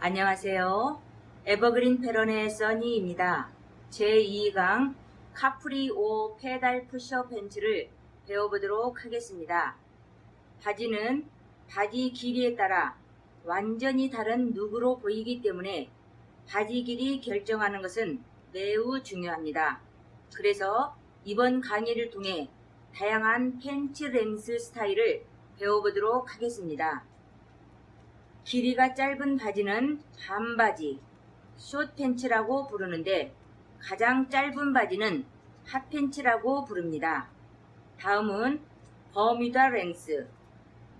안녕하세요. 에버그린 패런의 써니입니다. 제2강 카프리 5 페달 푸시업 팬츠를 배워보도록 하겠습니다. 바지는 바지 길이에 따라 완전히 다른 룩으로 보이기 때문에 바지 길이 결정하는 것은 매우 중요합니다. 그래서 이번 강의를 통해 다양한 팬츠 랭스 스타일을 배워보도록 하겠습니다. 길이가 짧은 바지는 반바지, 숏팬츠라고 부르는데 가장 짧은 바지는 핫팬츠라고 부릅니다. 다음은 버뮤다 랭스,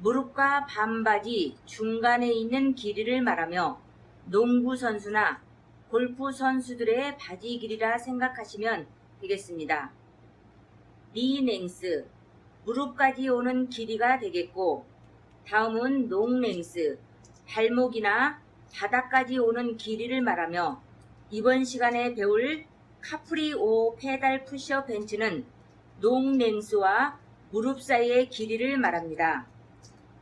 무릎과 반바지 중간에 있는 길이를 말하며 농구 선수나 골프 선수들의 바지 길이라 생각하시면 되겠습니다. 니 랭스, 무릎까지 오는 길이가 되겠고, 다음은 농 랭스, 발목이나 바닥까지 오는 길이를 말하며 이번 시간에 배울 카프리 5 페달 푸시업 팬츠는 농 랭스와 무릎 사이의 길이를 말합니다.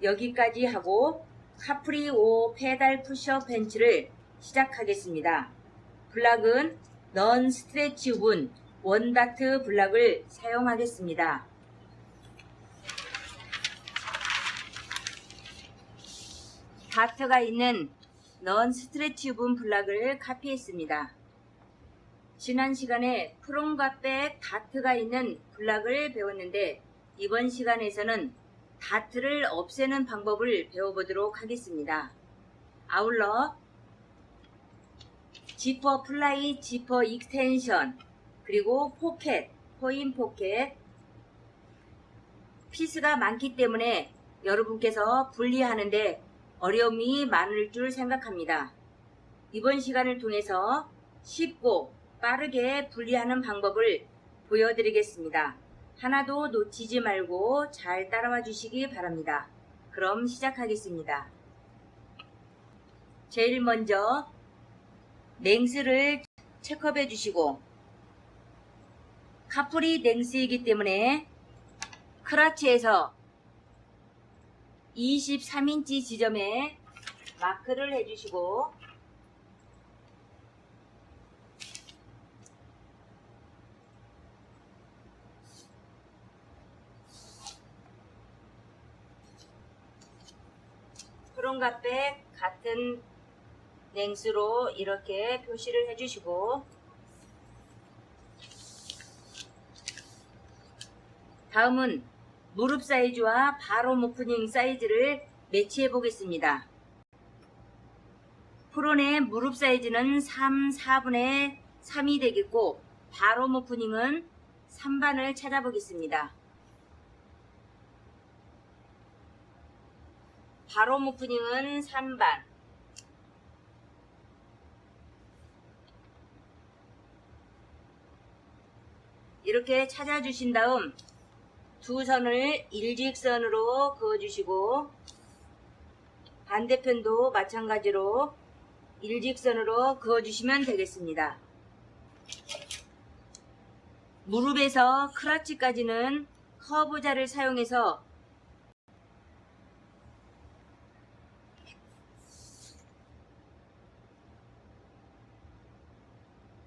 여기까지 하고 카프리 5 페달 푸시업 팬츠를 시작하겠습니다. 블락은 넌 스트레치우분 원다트 블락을 사용하겠습니다. 다트가 있는 넌 스트레치우분 블락을 카피했습니다. 지난 시간에 프롬과 백 다트가 있는 블락을 배웠는데 이번 시간에서는 다트를 없애는 방법을 배워보도록 하겠습니다. 아울러 지퍼 플라이, 지퍼 익스텐션, 그리고 포켓, 코인 포켓, 피스가 많기 때문에 여러분께서 분리하는데 어려움이 많을 줄 생각합니다. 이번 시간을 통해서 쉽고 빠르게 분리하는 방법을 보여드리겠습니다. 하나도 놓치지 말고 잘 따라와 주시기 바랍니다. 그럼 시작하겠습니다. 제일 먼저 랭스를 체크업해 주시고, 카프리 랭스이기 때문에 크러치에서 23인치 지점에 마크를 해주시고, 프롬과 백 같은 랭스로 이렇게 표시를 해주시고, 다음은 무릎 사이즈와 바로 오프닝 사이즈를 매치해 보겠습니다. 프론의 무릎 사이즈는 3, 4분의 3이 되겠고, 바로 오프닝은 3반을 찾아보겠습니다. 바로 오프닝은 3반. 이렇게 찾아주신 다음 두 선을 일직선으로 그어주시고, 반대편도 마찬가지로 일직선으로 그어주시면 되겠습니다. 무릎에서 크러치까지는 커브자를 사용해서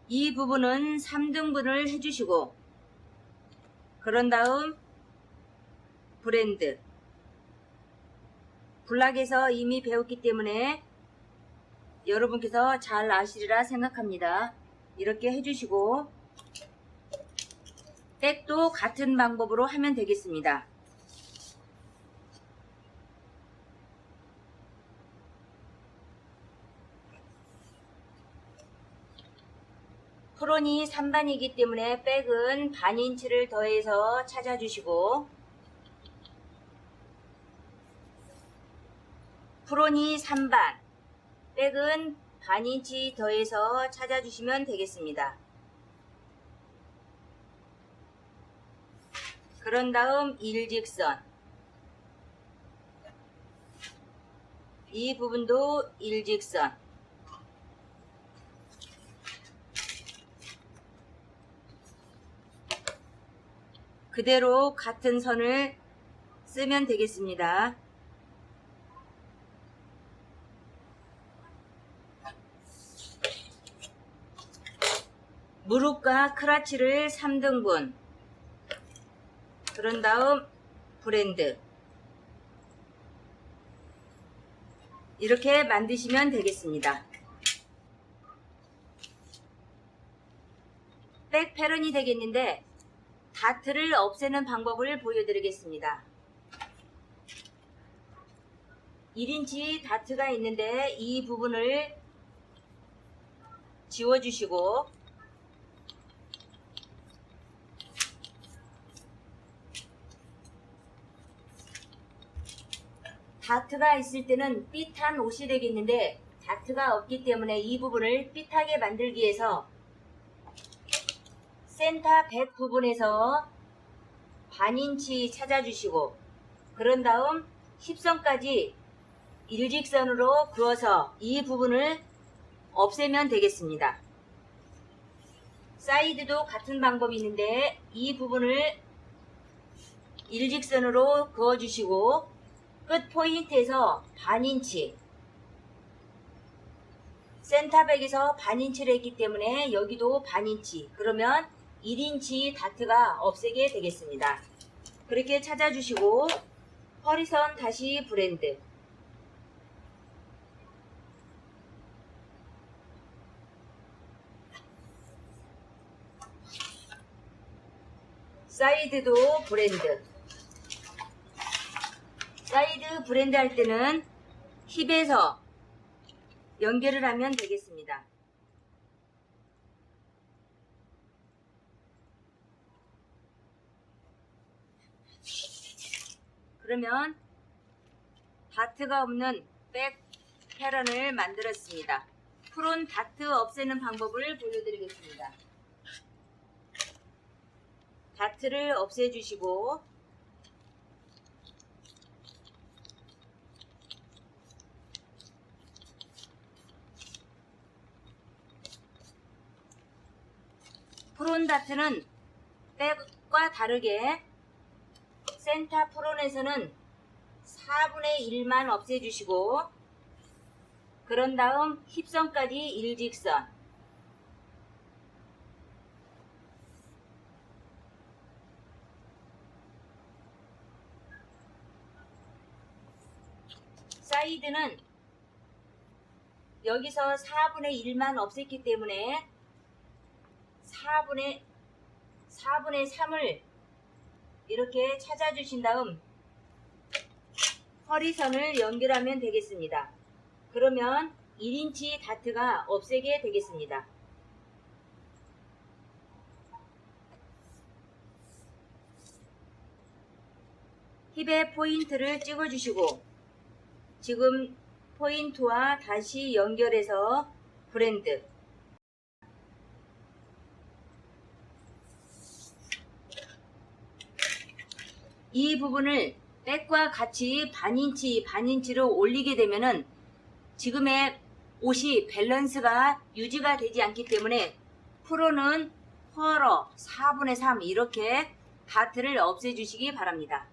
이 부분은 3등분을 해주시고, 그런 다음 브랜드, 블락에서 이미 배웠기 때문에 여러분께서 잘 아시리라 생각합니다. 이렇게 해주시고, 백도 같은 방법으로 하면 되겠습니다. 프론이 3반이기 때문에 백은 반인치를 더해서 찾아주시고, 프론이 3반, 백은 반인치 더해서 찾아주시면 되겠습니다. 그런 다음 일직선, 이 부분도 일직선, 그대로 같은 선을 쓰면 되겠습니다. 무릎과 크라치를 3등분. 그런 다음 브랜드. 이렇게 만드시면 되겠습니다. 백 패런이 되겠는데 다트를 없애는 방법을 보여드리겠습니다. 1인치 다트가 있는데 이 부분을 지워주시고 다트가 있을 때는 삐탄 옷이 되겠는데 다트가 없기 때문에 이 부분을 삐하게 만들기 위해서 센터 백 부분에서 반인치 찾아주시고 그런 다음 힙선까지 일직선으로 그어서 이 부분을 없애면 되겠습니다. 사이드도 같은 방법이 있는데 이 부분을 일직선으로 그어주시고 끝 포인트에서 반인치 센터백에서 반인치를 했기 때문에 여기도 반인치 그러면 1인치 다트가 없애게 되겠습니다. 그렇게 찾아주시고 허리선 다시 브랜드 사이드도 브랜드 사이드 브랜드 할 때는 힙에서 연결을 하면 되겠습니다. 그러면 다트가 없는 백 패런을 만들었습니다. 프론 다트 없애는 방법을 보여드리겠습니다. 다트를 없애주시고 프론 다트는 백과 다르게 센터 프론에서는 4분의 1만 없애주시고 그런 다음 힙선까지 일직선 사이드는 여기서 4분의 1만 없앴기 때문에 4분의 3을 이렇게 찾아주신 다음 허리선을 연결하면 되겠습니다. 그러면 1인치 다트가 없애게 되겠습니다. 힙에 포인트를 찍어주시고 지금 포인트와 다시 연결해서 브랜드 이 부분을 백과 같이 반인치로 올리게 되면은 지금의 옷이 밸런스가 유지가 되지 않기 때문에 프로는 쿼러 4분의 3 이렇게 다트를 없애주시기 바랍니다.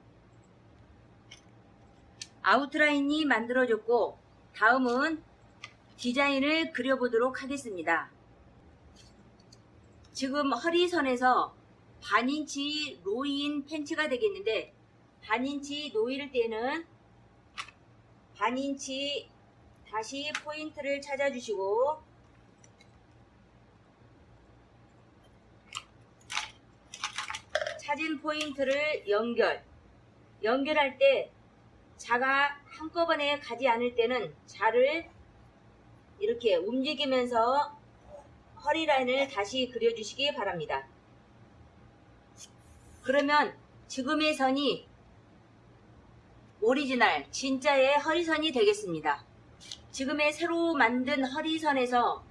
아웃라인이 만들어졌고 다음은 디자인을 그려보도록 하겠습니다. 지금 허리선에서 반인치 로인 팬츠가 되겠는데 반인치 놓일 때는 반인치 다시 포인트를 찾아주시고 찾은 포인트를 연결할 때 자가 한꺼번에 가지 않을 때는 자를 이렇게 움직이면서 허리 라인을 다시 그려주시기 바랍니다. 그러면 지금의 선이 오리지널 진짜의 허리선이 되겠습니다. 지금의 새로 만든 허리선에서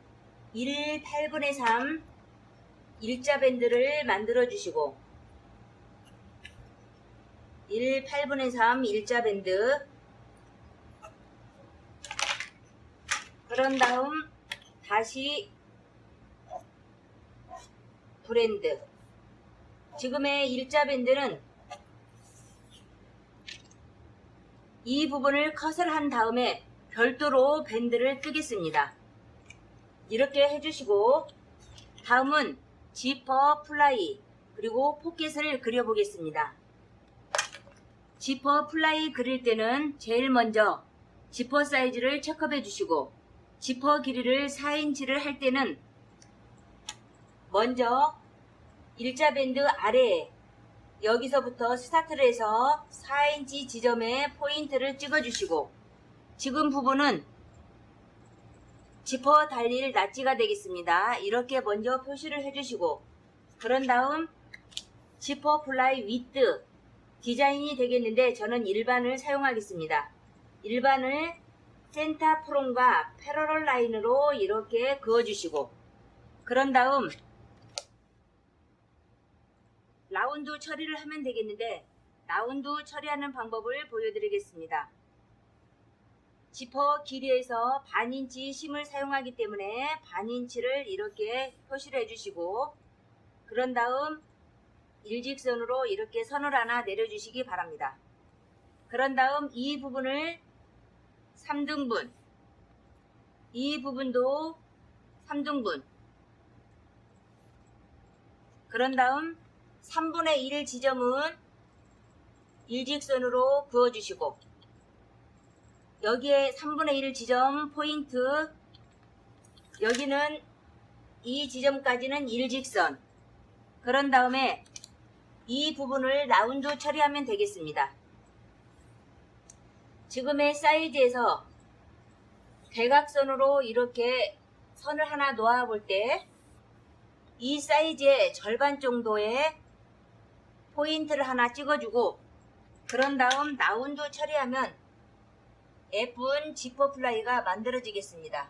1 8분의 3 일자 밴드를 만들어 주시고 1 8분의 3 일자 밴드 그런 다음 다시 브랜드 지금의 일자 밴드는 이 부분을 컷을 한 다음에 별도로 밴드를 뜨겠습니다. 이렇게 해주시고 다음은 지퍼 플라이 그리고 포켓을 그려보겠습니다. 지퍼 플라이 그릴 때는 제일 먼저 지퍼 사이즈를 체크해 주시고 지퍼 길이를 4인치를 할 때는 먼저 일자밴드 아래에 여기서부터 스타트를 해서 4인치 지점에 포인트를 찍어 주시고 지금 부분은 지퍼 달릴 낫지가 되겠습니다. 이렇게 먼저 표시를 해주시고 그런 다음 지퍼 플라이 위드 디자인이 되겠는데 저는 일반을 사용하겠습니다. 일반을 센터 프롬과 패러럴 라인으로 이렇게 그어주시고 그런 다음 라운드 처리를 하면 되겠는데 라운드 처리하는 방법을 보여드리겠습니다. 지퍼 길이에서 반인치 심을 사용하기 때문에 반인치를 이렇게 표시를 해주시고 그런 다음 일직선으로 이렇게 선을 하나 내려주시기 바랍니다. 그런 다음 이 부분을 3등분, 이 부분도 3등분, 그런 다음 3분의 1 지점은 일직선으로 그어주시고 여기에 3분의 1 지점 포인트 여기는 이 지점까지는 일직선 그런 다음에 이 부분을 라운드 처리하면 되겠습니다. 지금의 사이즈에서 대각선으로 이렇게 선을 하나 놓아 볼 때 이 사이즈의 절반 정도의 포인트를 하나 찍어주고 그런 다음 라운드 처리하면 예쁜 지퍼 플라이가 만들어지겠습니다.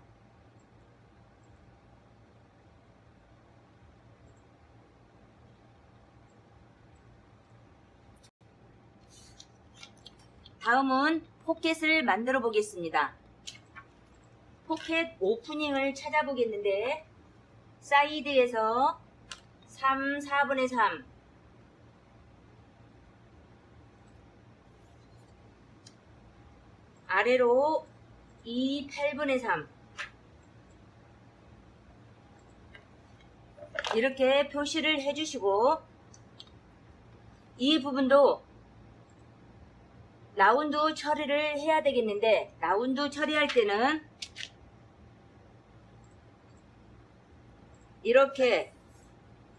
다음은 포켓을 만들어 보겠습니다. 포켓 오프닝을 찾아보겠는데 사이드에서 3, 4분의 3 아래로 2, 8분의 3 이렇게 표시를 해주시고 이 부분도 라운드 처리를 해야 되겠는데 라운드 처리할 때는 이렇게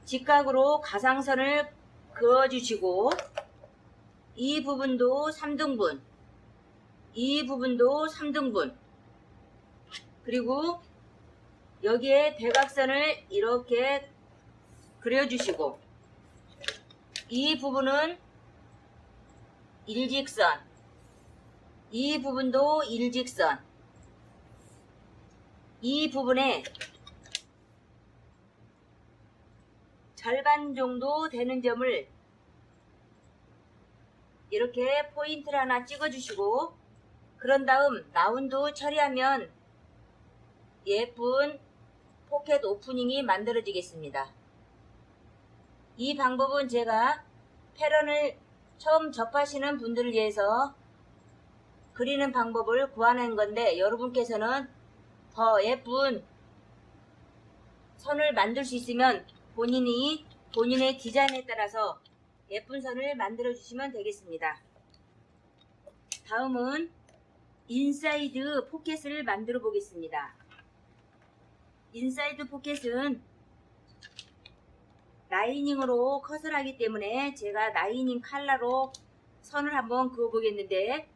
직각으로 가상선을 그어주시고 이 부분도 3등분 이 부분도 3등분 그리고 여기에 대각선을 이렇게 그려주시고 이 부분은 일직선 이 부분도 일직선 이 부분에 절반 정도 되는 점을 이렇게 포인트를 하나 찍어주시고 그런 다음 라운드 처리하면 예쁜 포켓 오프닝이 만들어지겠습니다. 이 방법은 제가 패런을 처음 접하시는 분들을 위해서 그리는 방법을 구하는 건데 여러분께서는 더 예쁜 선을 만들 수 있으면 본인의 디자인에 따라서 예쁜 선을 만들어 주시면 되겠습니다. 다음은 인사이드 포켓을 만들어 보겠습니다. 인사이드 포켓은 라이닝으로 컷을 하기 때문에 제가 라이닝 칼라로 선을 한번 그어 보겠는데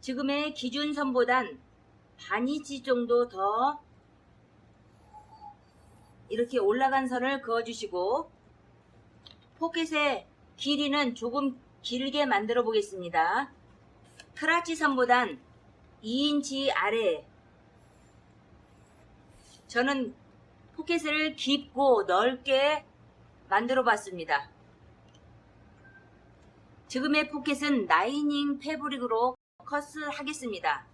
지금의 기준선보단 반인치 정도 더 이렇게 올라간 선을 그어 주시고 포켓의 길이는 조금 길게 만들어 보겠습니다. 크라치 선보단 2인치 아래 저는 포켓을 깊고 넓게 만들어 봤습니다. 지금의 포켓은 라이닝 패브릭으로 컷을 하겠습니다.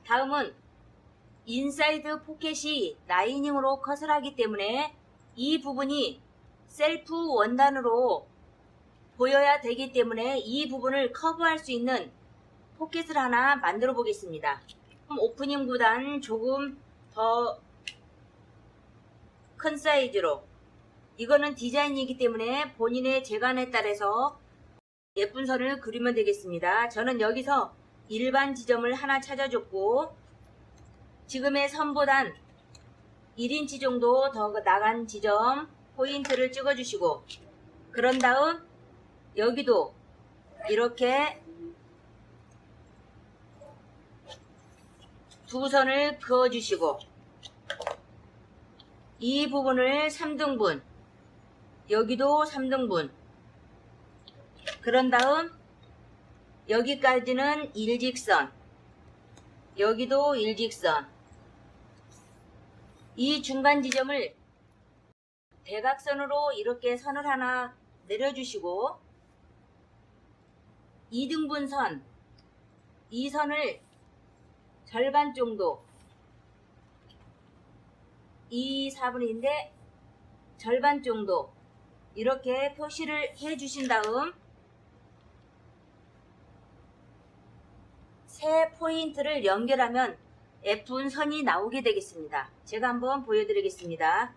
다음은 인사이드 포켓이 라이닝으로 컷을 하기 때문에 이 부분이 셀프 원단으로 보여야 되기 때문에 이 부분을 커버할 수 있는 포켓을 하나 만들어 보겠습니다. 오프닝보단 조금 더 큰 사이즈로, 이거는 디자인이기 때문에 본인의 재간에 따라서 예쁜 선을 그리면 되겠습니다. 저는 여기서 일반 지점을 하나 찾아줬고, 지금의 선보단 1인치 정도 더 나간 지점 포인트를 찍어주시고, 그런 다음 여기도 이렇게 두 선을 그어주시고, 이 부분을 3등분, 여기도 3등분, 그런 다음 여기까지는 일직선, 여기도 일직선, 이 중간 지점을 대각선으로 이렇게 선을 하나 내려주시고, 2등분 선, 이 선을 절반 정도, 이 4분의인데 절반 정도 이렇게 표시를 해 주신 다음 세 포인트를 연결하면 예쁜 선이 나오게 되겠습니다. 제가 한번 보여드리겠습니다.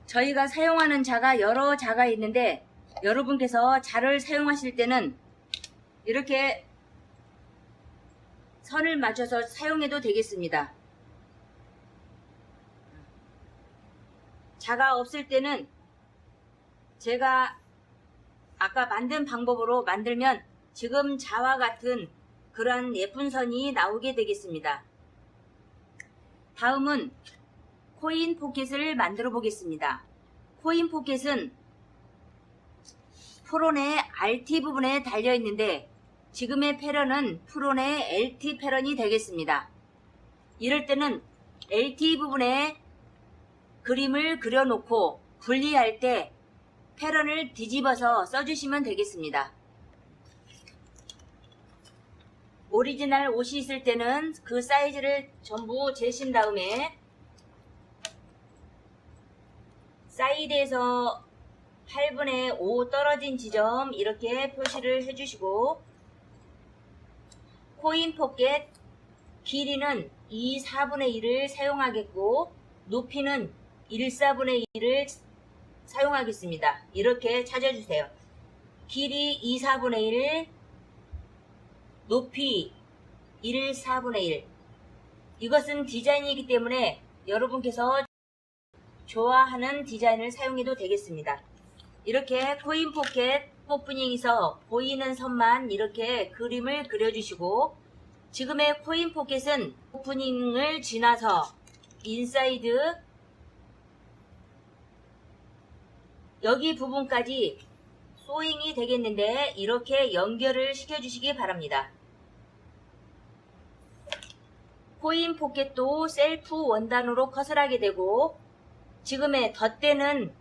저희가 사용하는 자가 여러 자가 있는데, 여러분께서 자를 사용하실 때는 이렇게 선을 맞춰서 사용해도 되겠습니다. 자가 없을 때는 제가 아까 만든 방법으로 만들면 지금 자와 같은 그런 예쁜 선이 나오게 되겠습니다. 다음은 코인 포켓을 만들어 보겠습니다. 코인 포켓은 프론의 RT 부분에 달려 있는데, 지금의 패런은 프론의 LT 패런이 되겠습니다. 이럴 때는 LT 부분에 그림을 그려놓고 분리할 때 패런을 뒤집어서 써주시면 되겠습니다. 오리지널 옷이 있을 때는 그 사이즈를 전부 재신 다음에 사이드에서 8분의 5 떨어진 지점 이렇게 표시를 해주시고, 코인 포켓 길이는 2 4분의 1을 사용하겠고, 높이는 1 4분의 1을 사용하겠습니다. 이렇게 찾아주세요. 길이 2 4분의 1, 높이 1 4분의 1. 이것은 디자인이기 때문에 여러분께서 좋아하는 디자인을 사용해도 되겠습니다. 이렇게 코인 포켓 오프닝에서 보이는 선만 이렇게 그림을 그려주시고, 지금의 코인 포켓은 오프닝을 지나서 인사이드 여기 부분까지 소잉이 되겠는데, 이렇게 연결을 시켜주시기 바랍니다. 코인 포켓도 셀프 원단으로 컷을 하게 되고, 지금의 덧대는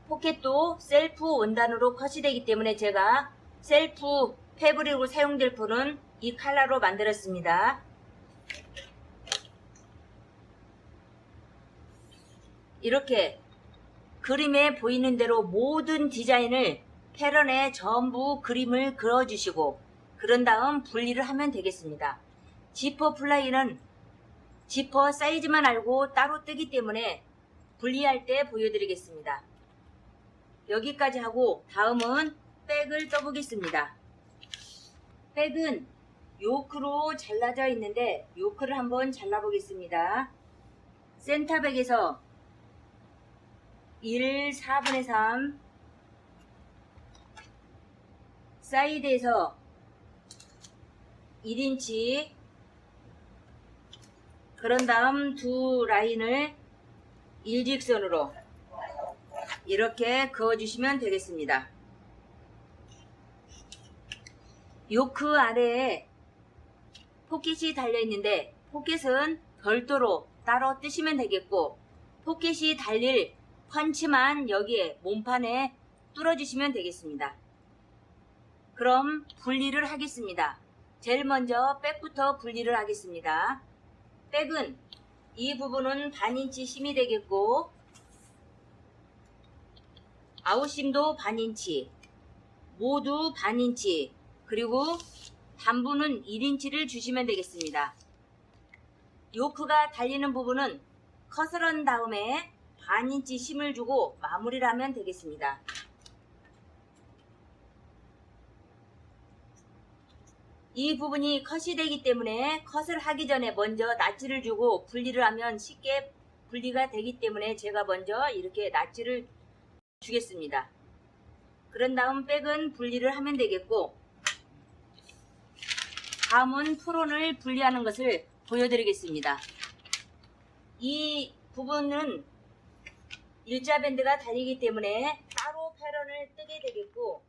포켓도 셀프 원단으로 컷이 되기 때문에 제가 셀프 패브릭으로 사용될 폰은 이 컬러로 만들었습니다. 이렇게 그림에 보이는 대로 모든 디자인을 패런에 전부 그림을 그려주시고, 그런 다음 분리를 하면 되겠습니다. 지퍼 플라이는 지퍼 사이즈만 알고 따로 뜨기 때문에 분리할 때 보여드리겠습니다. 여기까지 하고 다음은 백을 떠보겠습니다. 백은 요크로 잘라져 있는데 요크를 한번 잘라보겠습니다. 센터백에서 1 4분의 3, 사이드에서 1인치, 그런 다음 두 라인을 일직선으로 이렇게 그어주시면 되겠습니다. 요크 아래에 포켓이 달려있는데 포켓은 별도로 따로 뜨시면 되겠고, 포켓이 달릴 펀치만 여기에 몸판에 뚫어주시면 되겠습니다. 그럼 분리를 하겠습니다. 제일 먼저 백부터 분리를 하겠습니다. 백은 이 부분은 반인치 심이 되겠고 아웃심도 반인치, 모두 반인치, 그리고 단부는 1인치를 주시면 되겠습니다. 요크가 달리는 부분은 컷을 한 다음에 반인치 심을 주고 마무리를 하면 되겠습니다. 이 부분이 컷이 되기 때문에 컷을 하기 전에 먼저 낫지를 주고 분리를 하면 쉽게 분리가 되기 때문에 제가 먼저 이렇게 낫지를 주겠습니다. 그런 다음 백은 분리를 하면 되겠고, 다음은 프론을 분리하는 것을 보여드리겠습니다. 이 부분은 일자 밴드가 달리기 때문에 따로 패런을 뜨게 되겠고,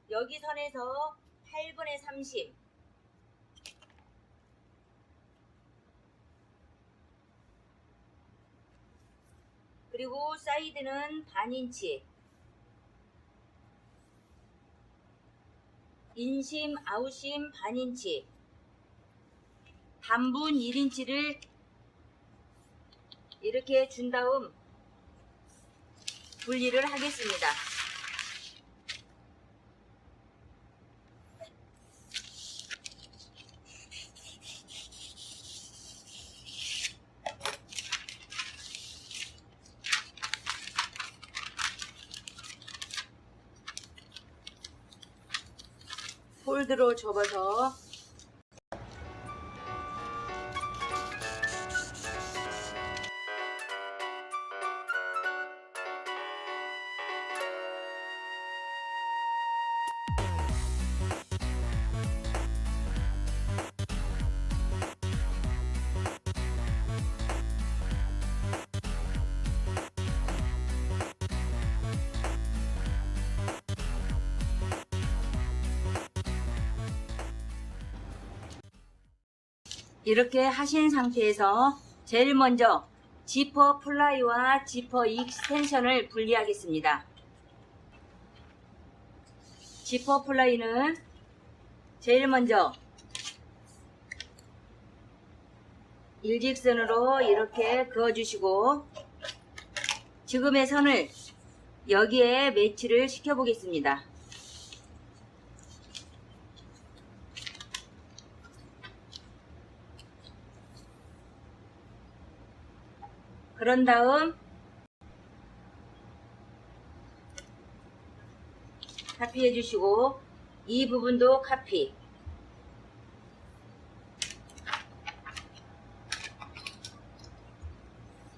여기 선에서 8분의 30, 그리고 사이드는 반인치, 인심, 아웃심 반인치, 단분 1인치를 이렇게 준 다음 분리를 하겠습니다. 폴드로 접어서 이렇게 하신 상태에서 제일 먼저 지퍼 플라이와 지퍼 익스텐션을 분리하겠습니다. 지퍼 플라이는 제일 먼저 일직선으로 이렇게 그어주시고 지금의 선을 여기에 매치를 시켜 보겠습니다. 그런 다음 카피해 주시고 이 부분도 카피,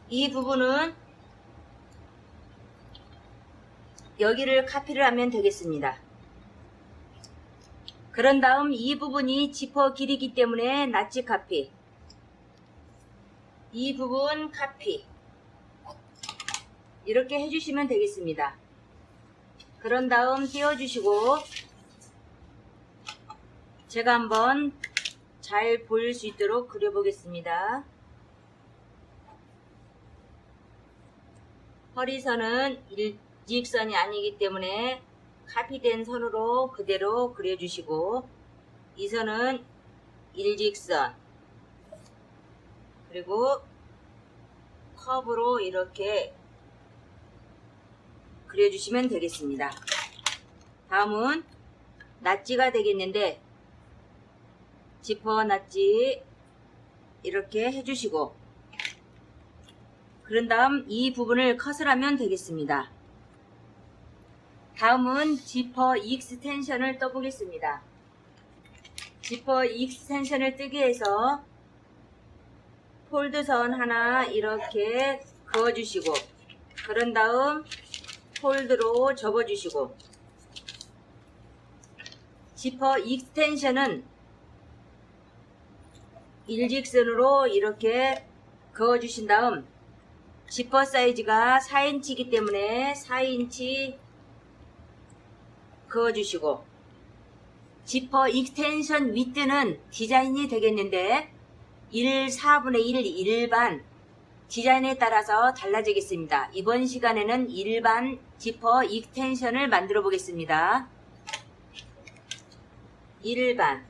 이 부분은 여기를 카피를 하면 되겠습니다. 그런 다음 이 부분이 지퍼 길이기 때문에 낫지 카피, 이 부분 카피, 이렇게 해주시면 되겠습니다. 그런 다음 띄워주시고 제가 한번 잘 보일 수 있도록 그려보겠습니다. 허리선은 일직선이 아니기 때문에 카피된 선으로 그대로 그려주시고 이 선은 일직선, 그리고 컵으로 이렇게 그려주시면 되겠습니다. 다음은 낫지가 되겠는데 지퍼 낫지 이렇게 해주시고 그런 다음 이 부분을 컷을 하면 되겠습니다. 다음은 지퍼 익스텐션을 떠보겠습니다. 지퍼 익스텐션을 뜨기 위해서 폴드선 하나 이렇게 그어주시고 그런 다음 폴드로 접어주시고 지퍼 익스텐션은 일직선으로 이렇게 그어주신 다음 지퍼 사이즈가 4인치이기 때문에 4인치 그어주시고 지퍼 익스텐션 위드는 디자인이 되겠는데 4분의 1 일반 디자인에 따라서 달라지겠습니다. 이번 시간에는 일반 지퍼 익스텐션을 만들어 보겠습니다. 일반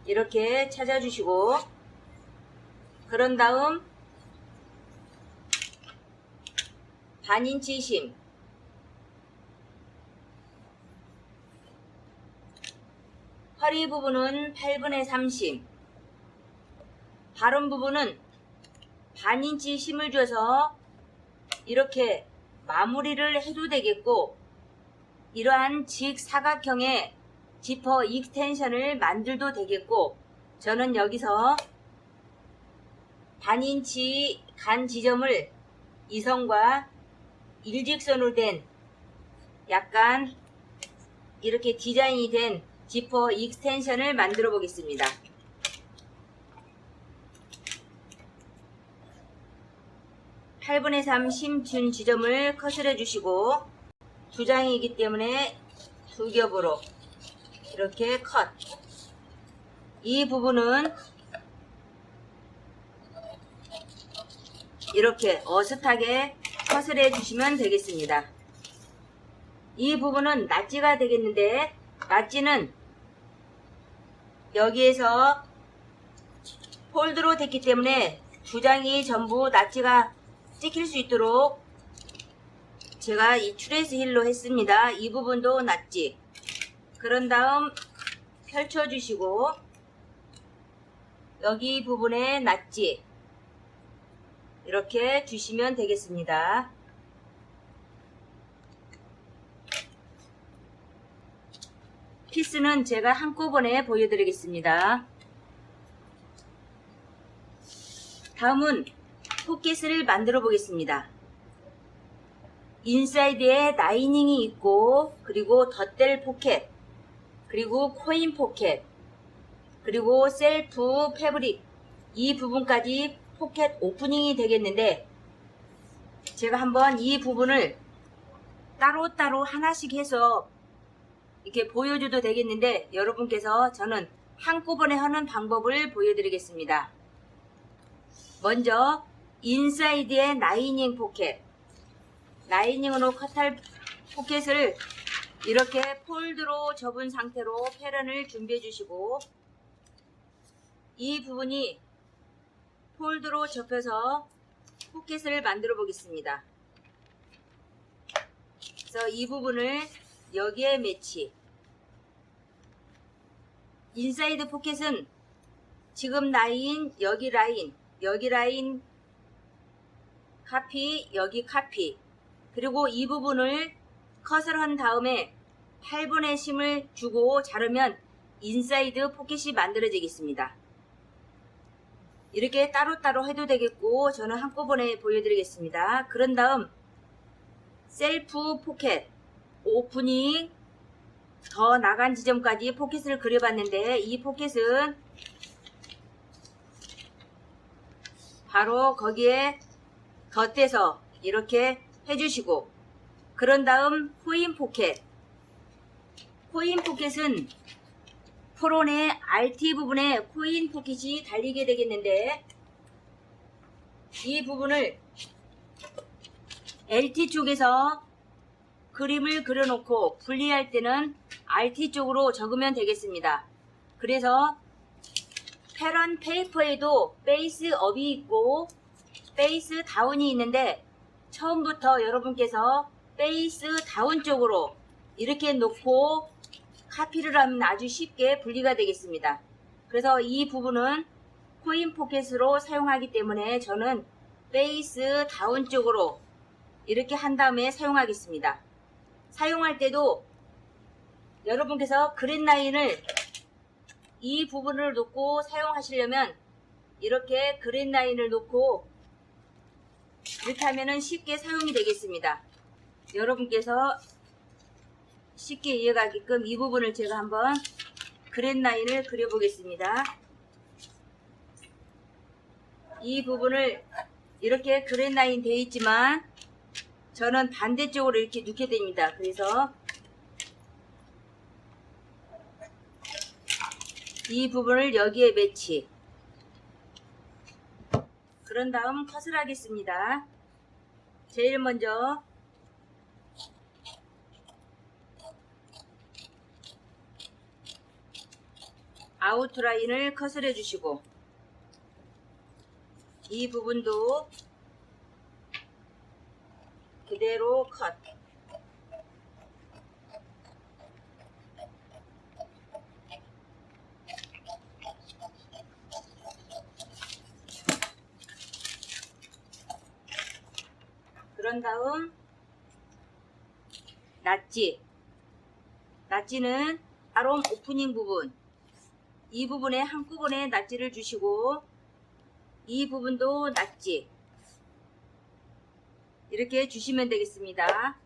이렇게 찾아주시고, 그런 다음 반인치 심, 허리 부분은 8분의 3심, 바른 부분은 반인치 심을 줘서 이렇게 마무리를 해도 되겠고, 이러한 직사각형의 지퍼 익스텐션을 만들도 되겠고, 저는 여기서 반인치 간 지점을 이선과 일직선으로 된 약간 이렇게 디자인이 된 지퍼 익스텐션을 만들어 보겠습니다. (8분의 3) 심준 지점을 컷을 해주시고, 두 장이기 때문에 두 겹으로 이렇게 컷. 이 부분은 이렇게 어슷하게 컷을 해주시면 되겠습니다. 이 부분은 낫지가 되겠는데, 낫지는 여기에서 폴드로 됐기 때문에 두 장이 전부 낫지가 찍힐 수 있도록 제가 이 트레이스 힐로 했습니다. 이 부분도 낫지. 그런 다음 펼쳐주시고, 여기 부분에 낫지 이렇게 주시면 되겠습니다. 피스는 제가 한꺼번에 보여드리겠습니다. 다음은 포켓을 만들어 보겠습니다. 인사이드에 라이닝이 있고, 그리고 덧댈 포켓, 그리고 코인 포켓, 그리고 셀프 패브릭, 이 부분까지 포켓 오프닝이 되겠는데, 제가 한번 이 부분을 따로따로 하나씩 해서 이렇게 보여줘도 되겠는데, 여러분께서 저는 한꺼번에 하는 방법을 보여드리겠습니다. 먼저 인사이드의 라이닝 포켓, 라이닝으로 컷할 포켓을 이렇게 폴드로 접은 상태로 패런을 준비해 주시고, 이 부분이 폴드로 접혀서 포켓을 만들어 보겠습니다. 그래서 이 부분을 여기에 매치. 인사이드 포켓은 지금 라인, 여기 라인, 여기 라인 카피, 여기 카피, 그리고 이 부분을 컷을 한 다음에 8분의 심을 주고 자르면 인사이드 포켓이 만들어지겠습니다. 이렇게 따로따로 해도 되겠고, 저는 한꺼번에 보여드리겠습니다. 그런 다음 셀프 포켓 오프닝 더 나간 지점까지 포켓을 그려봤는데, 이 포켓은 바로 거기에 덧대서 이렇게 해주시고, 그런 다음 코인 포켓, 코인 포켓은 프론의 RT 부분에 코인 포켓이 달리게 되겠는데, 이 부분을 LT 쪽에서 그림을 그려놓고 분리할 때는 RT 쪽으로 적으면 되겠습니다. 그래서 패런 페이퍼에도 베이스 업이 있고 베이스 다운이 있는데, 처음부터 여러분께서 베이스 다운 쪽으로 이렇게 놓고 카피를 하면 아주 쉽게 분리가 되겠습니다. 그래서 이 부분은 코인 포켓으로 사용하기 때문에 저는 베이스 다운 쪽으로 이렇게 한 다음에 사용하겠습니다. 사용할 때도 여러분께서 그린 라인을 이 부분을 놓고 사용하시려면 이렇게 그린 라인을 놓고 이렇게 하면은 쉽게 사용이 되겠습니다. 여러분께서 쉽게 이해가게끔 이 부분을 제가 한번 그린 라인을 그려보겠습니다. 이 부분을 이렇게 그린 라인 되어 있지만 저는 반대쪽으로 이렇게 놓게 됩니다. 그래서 이 부분을 여기에 매치. 그런 다음 컷을 하겠습니다. 제일 먼저 아웃라인을 컷을 해주시고 이 부분도 그대로 컷. 그런 다음 낫지는 아롬 오프닝 부분, 이 부분에 한꺼번에 낫지를 주시고 이 부분도 낫지 이렇게 주시면 되겠습니다.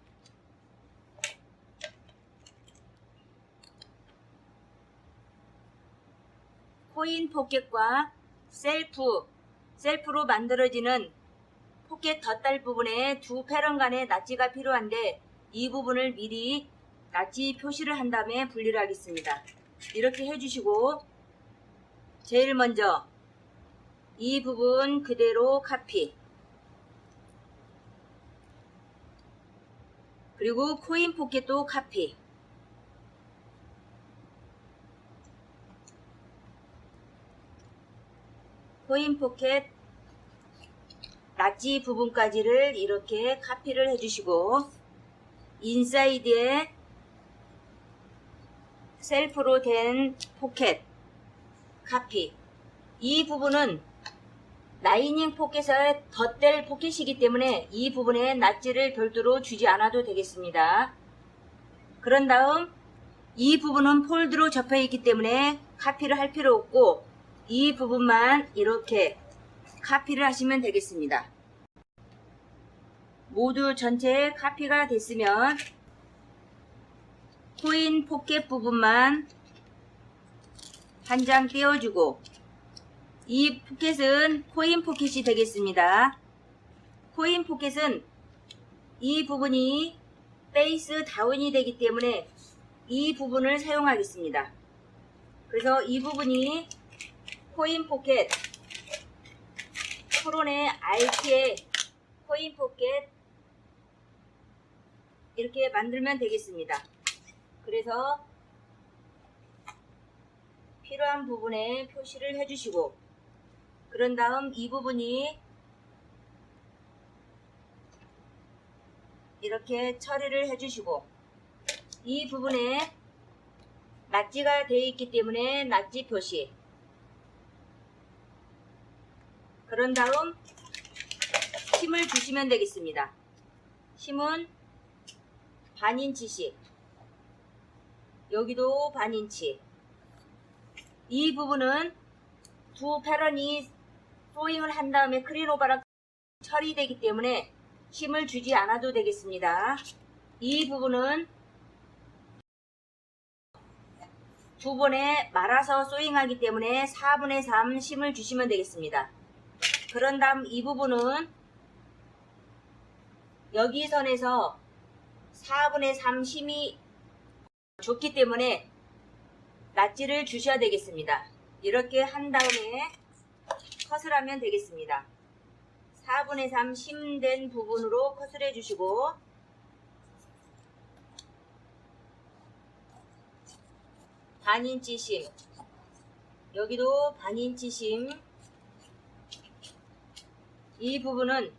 코인 포켓과 셀프로 만들어지는 포켓 덧달 부분에 두 패런 간의 낫지가 필요한데 이 부분을 미리 낫지 표시를 한 다음에 분리를 하겠습니다. 이렇게 해주시고 제일 먼저 이 부분 그대로 카피, 그리고 코인 포켓도 카피, 코인 포켓 낫지 부분까지를 이렇게 카피를 해주시고 인사이드에 셀프로 된 포켓 카피. 이 부분은 라이닝 포켓의 덧댈 포켓이기 때문에 이 부분에 낫지를 별도로 주지 않아도 되겠습니다. 그런 다음 이 부분은 폴드로 접혀 있기 때문에 카피를 할 필요 없고 이 부분만 이렇게 카피를 하시면 되겠습니다. 모두 전체 카피가 됐으면 코인 포켓 부분만 한 장 떼어주고 이 포켓은 코인 포켓이 되겠습니다. 코인 포켓은 이 부분이 페이스 다운이 되기 때문에 이 부분을 사용하겠습니다. 그래서 이 부분이 코인 포켓 프론의 RT의 코인 포켓 이렇게 만들면 되겠습니다. 그래서 필요한 부분에 표시를 해주시고 그런 다음 이 부분이 이렇게 처리를 해주시고 이 부분에 낫지가 되어 있기 때문에 낫지 표시, 그런 다음 힘을 주시면 되겠습니다. 힘은 반인치씩, 여기도 반인치. 이 부분은 두 패런이 소잉을 한 다음에 크린오버랑 처리되기 때문에 힘을 주지 않아도 되겠습니다. 이 부분은 두 번에 말아서 소잉하기 때문에 4분의 3 힘을 주시면 되겠습니다. 그런 다음 이 부분은 여기 선에서 4분의 3 힘이 좋기 때문에 낫지를 주셔야 되겠습니다. 이렇게 한 다음에 컷을 하면 되겠습니다. 4분의 3 힘된 부분으로 컷을 해주시고 반인치 심, 여기도 반인치 심. 이 부분은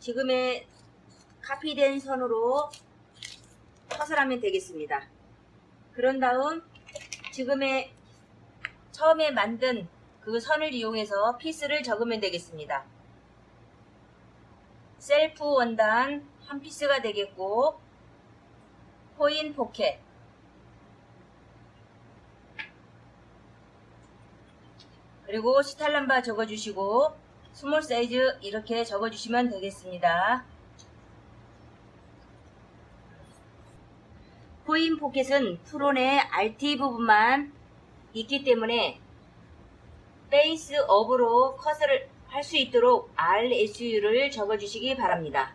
지금의 카피된 선으로 컷을 하면 되겠습니다. 그런 다음 지금의 처음에 만든 그 선을 이용해서 피스를 적으면 되겠습니다. 셀프 원단 한 피스가 되겠고 코인 포켓, 그리고 스탈람바 적어주시고 스몰 사이즈 이렇게 적어주시면 되겠습니다. 코인 포켓은 프론의 RT 부분만 있기 때문에 페이스 업으로 컷을 할 수 있도록 RSU를 적어주시기 바랍니다.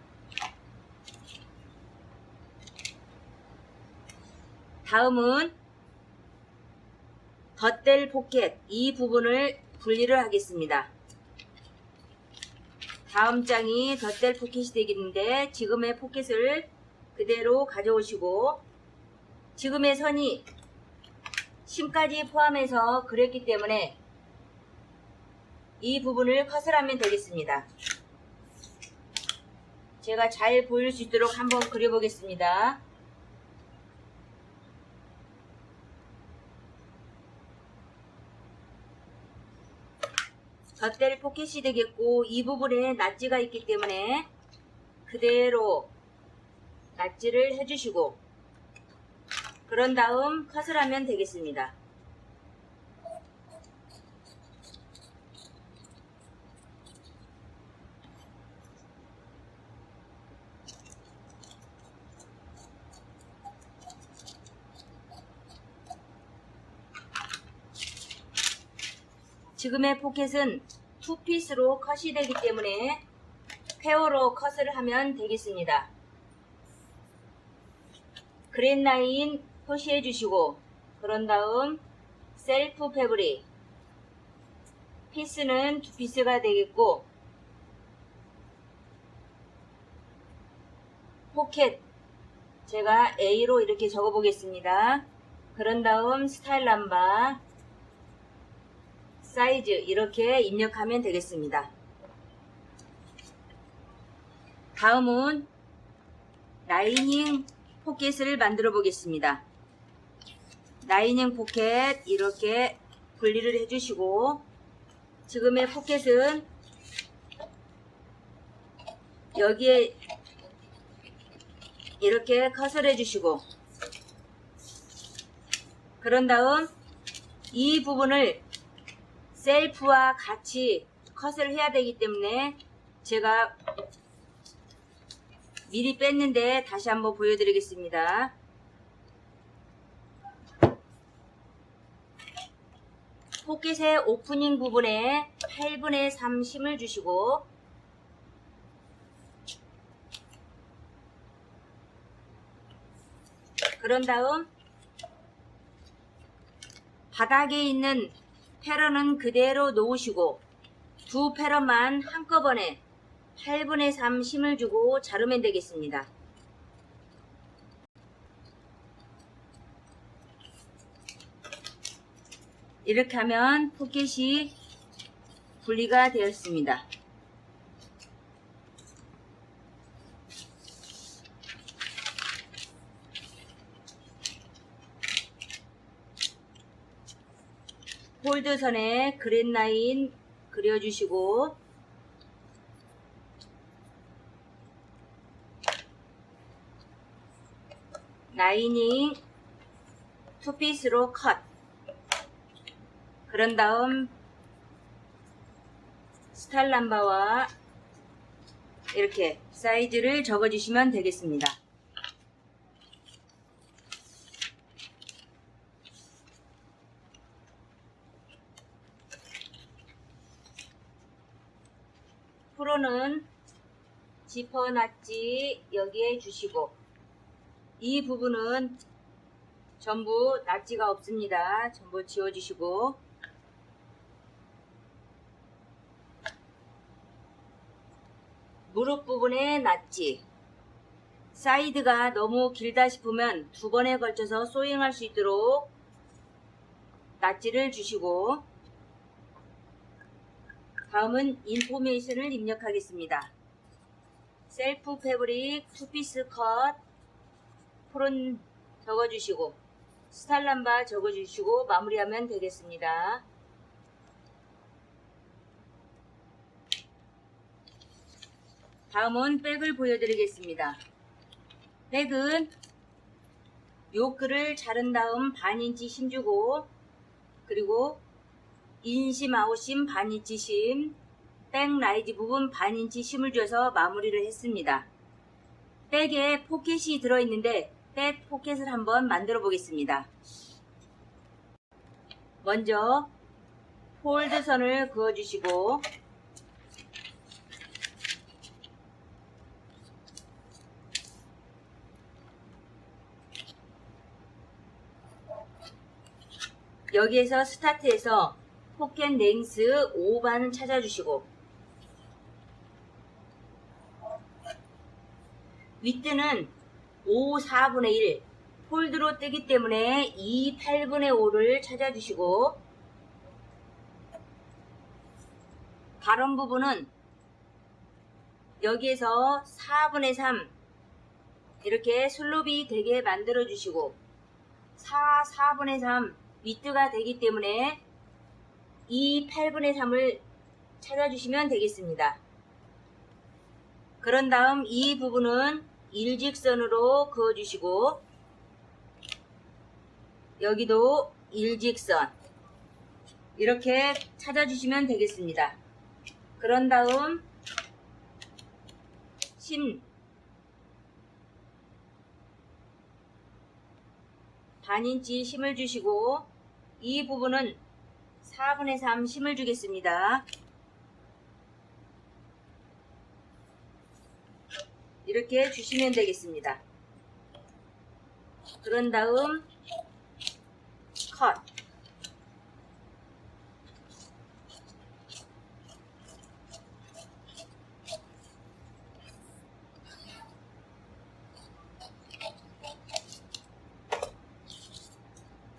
다음은 덧댈 포켓 이 부분을 분리를 하겠습니다. 다음 장이 덧댈 포켓이 되겠는데 지금의 포켓을 그대로 가져오시고 지금의 선이 심까지 포함해서 그렸기 때문에 이 부분을 컷을 하면 되겠습니다. 제가 잘 보일 수 있도록 한번 그려보겠습니다. 덧대를 포켓이 되겠고 이 부분에 낫지가 있기 때문에 그대로 낫지를 해주시고 그런 다음 컷을 하면 되겠습니다. 지금의 포켓은 투피스로 컷이 되기 때문에 페어로 컷을 하면 되겠습니다. 그랜 라인 표시해 주시고 그런 다음 셀프 패브릭 피스는 투피스가 되겠고 포켓 제가 A로 이렇게 적어 보겠습니다. 그런 다음 스타일 남바 사이즈 이렇게 입력하면 되겠습니다. 다음은 라이닝 포켓을 만들어 보겠습니다. 라이닝 포켓 이렇게 분리를 해주시고 지금의 포켓은 여기에 이렇게 컷을 해주시고 그런 다음 이 부분을 셀프와 같이 컷을 해야 되기 때문에 제가 미리 뺐는데 다시 한번 보여드리겠습니다. 포켓의 오프닝 부분에 8분의 3 심을 주시고 그런 다음 바닥에 있는 패런은 그대로 놓으시고 두 패런만 한꺼번에 8분의 3 심을 주고 자르면 되겠습니다. 이렇게 하면 포켓이 분리가 되었습니다. 홀드선에 그랜 라인 그려주시고 라이닝 투피스로 컷 그런 다음 스타일 남바와 이렇게 사이즈를 적어주시면 되겠습니다. 프로는 지퍼 낫지 여기에 주시고 이 부분은 전부 낫지가 없습니다. 전부 지워주시고 무릎 부분에 낫지 사이드가 너무 길다 싶으면 두 번에 걸쳐서 소잉할 수 있도록 낫지를 주시고 다음은 인포메이션을 입력하겠습니다. 셀프 패브릭 투피스 컷 프론 적어주시고 스타일 남바 적어주시고 마무리하면 되겠습니다. 다음은 백을 보여드리겠습니다. 백은 요크를 자른 다음 반인치 심주고 그리고 인심 아웃심 반인치 심 백 라이즈 부분 반인치 심을 줘서 마무리를 했습니다. 백에 포켓이 들어있는데 백 포켓을 한번 만들어 보겠습니다. 먼저 폴드 선을 그어 주시고 여기에서 스타트해서 포켓 랭스 5반 찾아주시고 윗드는 5, 4분의 1 폴드로 뜨기 때문에 2 8분의 5를 찾아주시고, 가론 부분은 여기에서 4분의 3 이렇게 슬롭이 되게 만들어 주시고, 4분의 3 위트가 되기 때문에 2 8분의 3을 찾아주시면 되겠습니다. 그런 다음 이 부분은 일직선으로 그어주시고, 여기도 일직선 이렇게 찾아주시면 되겠습니다. 그런 다음 심 반인치 심을 주시고, 이 부분은 4분의 3 심을 주겠습니다. 이렇게 주시면 되겠습니다. 그런 다음 컷.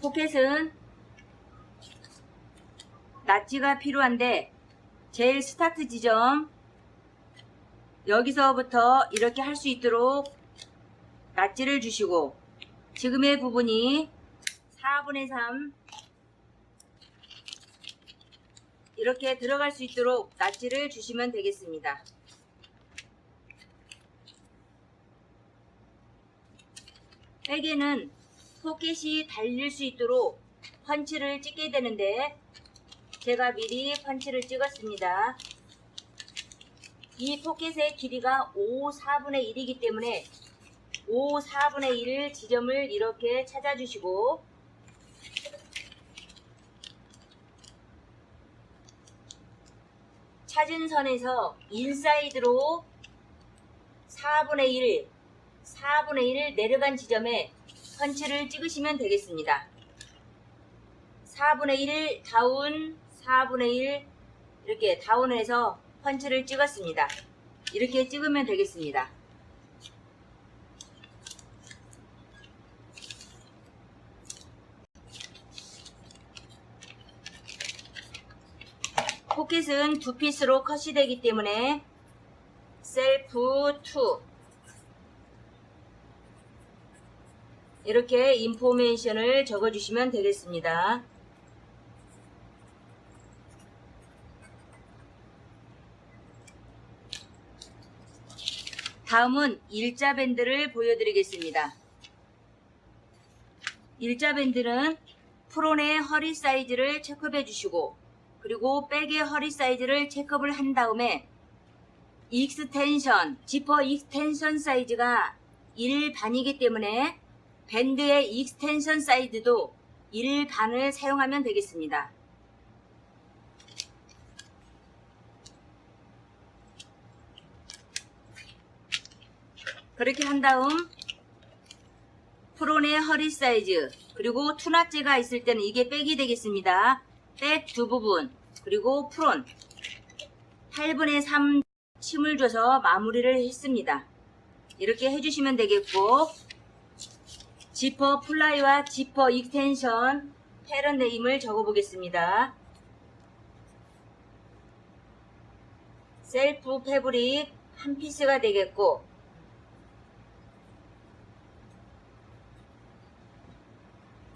포켓은 낫지가 필요한데, 제일 스타트 지점 여기서부터 이렇게 할 수 있도록 낫지를 주시고, 지금의 부분이 4분의 3 이렇게 들어갈 수 있도록 낫지를 주시면 되겠습니다. 백에는 포켓이 달릴 수 있도록 펀치를 찍게 되는데, 제가 미리 펀치를 찍었습니다. 이 포켓의 길이가 5 4분의 1이기 때문에 5 4분의 1 지점을 이렇게 찾아주시고, 찾은 선에서 인사이드로 4분의 1 내려간 지점에 펀치를 찍으시면 되겠습니다. 4분의 1 다운, 4분의 1 이렇게 다운해서 펀치를 찍었습니다. 이렇게 찍으면 되겠습니다. 포켓은 두 피스로 컷이 되기 때문에 셀프 2 이렇게 인포메이션을 적어주시면 되겠습니다. 다음은 일자 밴드를 보여드리겠습니다. 일자 밴드는 프론의 허리 사이즈를 체크해 주시고, 그리고 백의 허리 사이즈를 체크를 한 다음에 익스텐션, 지퍼 익스텐션 사이즈가 1반이기 때문에 밴드의 익스텐션 사이즈도 1반을 사용하면 되겠습니다. 그렇게 한 다음 프론의 허리 사이즈, 그리고 투나치가 있을 때는 이게 백이 되겠습니다. 백 두 부분, 그리고 프론 8분의 3 심을 줘서 마무리를 했습니다. 이렇게 해주시면 되겠고, 지퍼 플라이와 지퍼 익스텐션 패런 네임을 적어 보겠습니다. 셀프 패브릭 한 피스가 되겠고,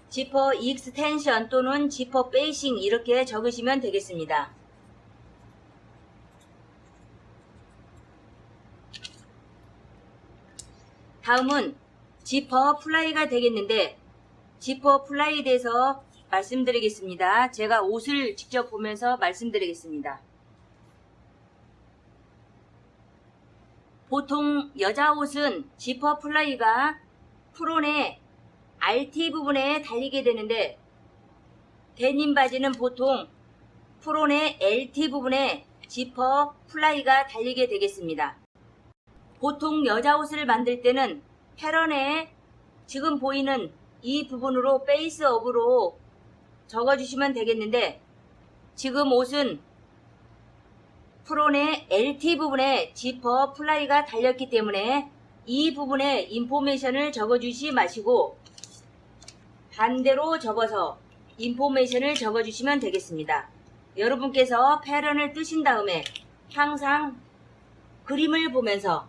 지퍼 익스텐션 또는 지퍼 베이싱 이렇게 적으시면 되겠습니다. 다음은 지퍼 플라이가 되겠는데, 지퍼 플라이에 대해서 말씀드리겠습니다. 제가 옷을 직접 보면서 말씀드리겠습니다. 보통 여자 옷은 지퍼 플라이가 프론의 RT 부분에 달리게 되는데, 데님 바지는 보통 프론의 LT 부분에 지퍼 플라이가 달리게 되겠습니다. 보통 여자 옷을 만들 때는 패런에 지금 보이는 이 부분으로 페이스업으로 적어주시면 되겠는데, 지금 옷은 프론의 LT 부분에 지퍼 플라이가 달렸기 때문에 이 부분에 인포메이션을 적어주시 마시고, 반대로 접어서 인포메이션을 적어주시면 되겠습니다. 여러분께서 패런을 뜨신 다음에 항상 그림을 보면서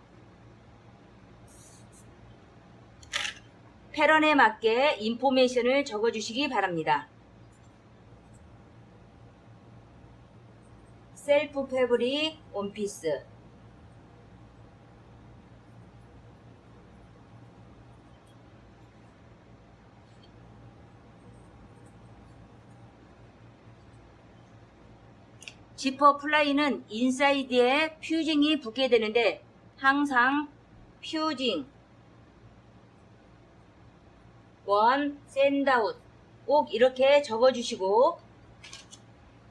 패런에 맞게 인포메이션을 적어주시기 바랍니다. 셀프 패브릭 원피스 지퍼 플라이는 인사이드에 퓨징이 붙게 되는데 항상 퓨징 원 샌드아웃 꼭 이렇게 적어주시고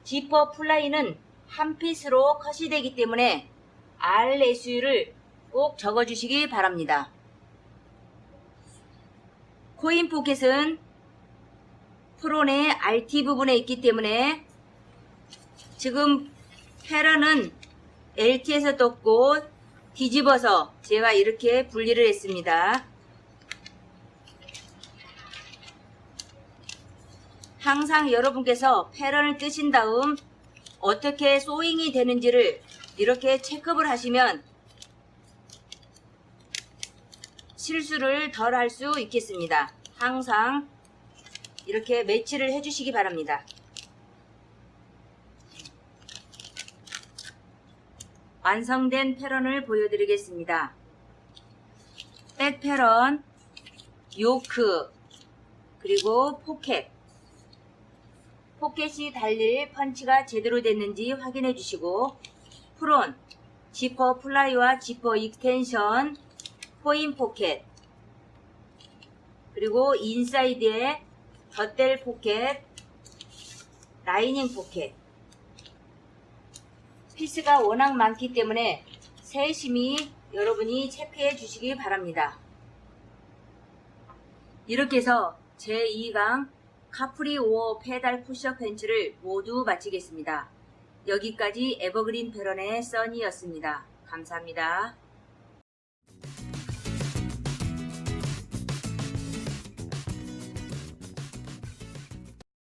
지퍼 플라이는 한 핏으로 컷이 되기 때문에 RSU를 꼭 적어주시기 바랍니다. 코인 포켓은 프론의 RT 부분에 있기 때문에 지금 패런은 LT에서 떴고 뒤집어서 제가 이렇게 분리를 했습니다. 항상 여러분께서 패런을 뜨신 다음 어떻게 소잉이 되는지를 이렇게 체크를 하시면 실수를 덜 할 수 있겠습니다. 항상 이렇게 매치를 해주시기 바랍니다. 완성된 패런을 보여드리겠습니다. 백 패런, 요크, 그리고 포켓. 포켓이 달릴 펀치가 제대로 됐는지 확인해 주시고 프론, 지퍼 플라이와 지퍼 익스텐션, 코인 포켓, 그리고 인사이드에 덧댈 포켓, 라이닝 포켓. 피스가 워낙 많기 때문에 세심히 여러분이 체크해 주시기 바랍니다. 이렇게 해서 제2강 카프리 5 페달 푸시업 팬츠를 모두 마치겠습니다. 여기까지 에버그린 패런의 써니였습니다. 감사합니다.